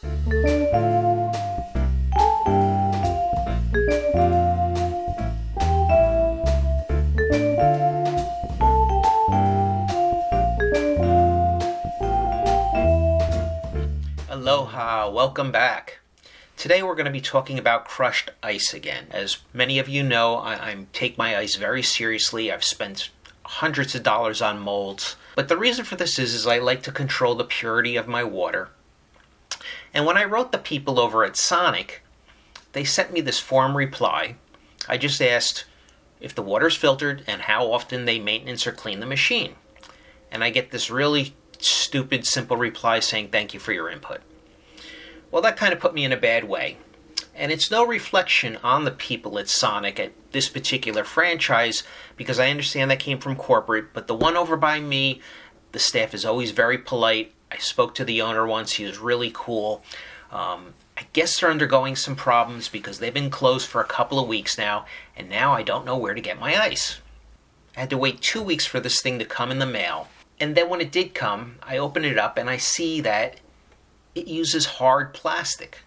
Aloha, welcome back. Today we're going to be talking about crushed ice again. As many of you know, I take my ice very seriously. I've spent hundreds of dollars on molds. But the reason for this is I like to control the purity of my water. And when I wrote the people over at Sonic, they sent me this form reply. I just asked if the water's filtered and how often they maintenance or clean the machine. And I get this really stupid, simple reply saying thank you for your input. Well, that kind of put me in a bad way. And it's no reflection on the people at Sonic at this particular franchise, because I understand that came from corporate, but the one over by me, the staff is always very polite. I spoke to the owner once. He was really cool. I guess they're undergoing some problems because they've been closed for a couple of weeks now, and now I don't know where to get my ice. I had to wait 2 weeks for this thing to come in the mail. And then when it did come, I open it up and I see that it uses hard plastic.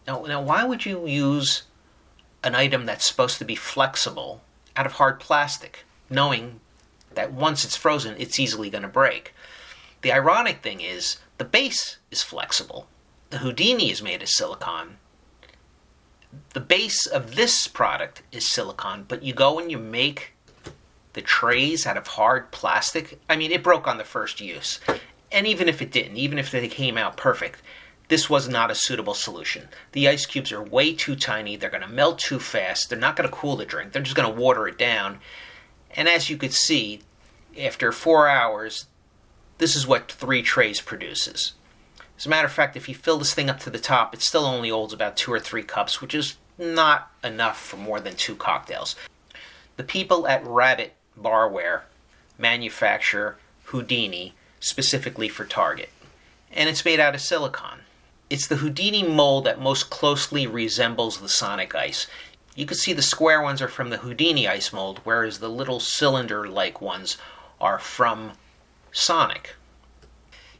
Now, why would you use an item that's supposed to be flexible out of hard plastic, knowing that once it's frozen, it's easily going to break? The ironic thing is, the base is flexible. The Houdini is made of silicone. The base of this product is silicone, but you go and you make the trays out of hard plastic. I mean, it broke on the first use. And even if it didn't, even if they came out perfect, this was not a suitable solution. The ice cubes are way too tiny. They're going to melt too fast. They're not going to cool the drink. They're just going to water it down. And as you could see, after 4 hours, this is what 3 trays produces. As a matter of fact, if you fill this thing up to the top, it still only holds about 2 or 3 cups, which is not enough for more than 2 cocktails. The people at Rabbit Barware manufacture Houdini specifically for Target, and it's made out of silicone. It's the Houdini mold that most closely resembles the Sonic ice. You can see the square ones are from the Houdini ice mold, whereas the little cylinder-like ones are from Sonic.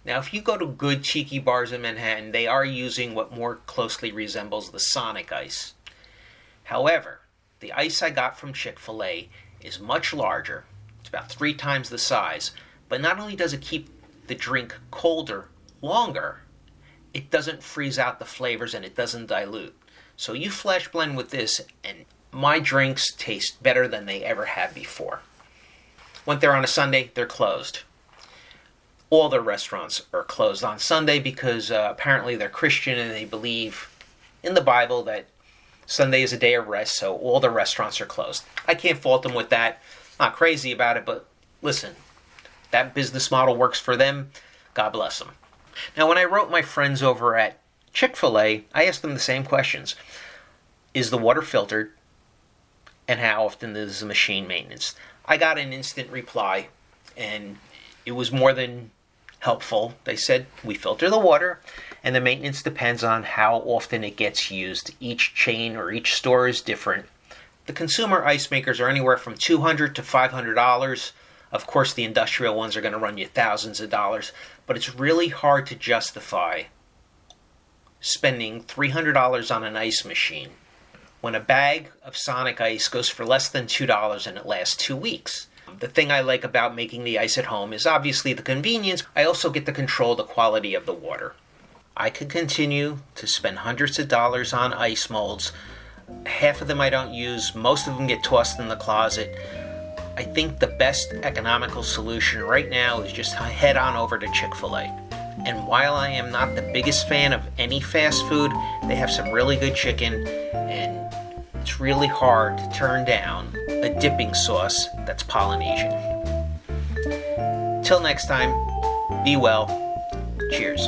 Now, if you go to good tiki bars in Manhattan, they are using what more closely resembles the Sonic ice. However, the ice I got from ChickfilA is much larger. It's about 3 times the size. But not only does it keep the drink colder longer, it doesn't freeze out the flavors and it doesn't dilute. So you flash blend with this and my drinks taste better than they ever have before. Went there on a Sunday, they're closed. All the restaurants are closed on Sunday because apparently they're Christian and they believe in the Bible that Sunday is a day of rest, so all the restaurants are closed. I can't fault them with that. Not crazy about it, but listen, that business model works for them. God bless them. Now, when I wrote my friends over at ChickfilA, I asked them the same questions. Is the water filtered? And how often is the machine maintenance? I got an instant reply, and it was more than helpful. They said, we filter the water, and the maintenance depends on how often it gets used. Each chain or each store is different. The consumer ice makers are anywhere from $200 to $500. Of course, the industrial ones are going to run you thousands of dollars, but it's really hard to justify spending $300 on an ice machine when a bag of Sonic ice goes for less than $2 and it lasts 2 weeks. The thing I like about making the ice at home is obviously the convenience. I also get to control the quality of the water. I could continue to spend hundreds of dollars on ice molds. Half of them I don't use. Most of them get tossed in the closet. I think the best economical solution right now is just head on over to Chick-fil-A. And while I am not the biggest fan of any fast food, they have some really good chicken, and it's really hard to turn down a dipping sauce that's Polynesian. Till next time, be well. Cheers.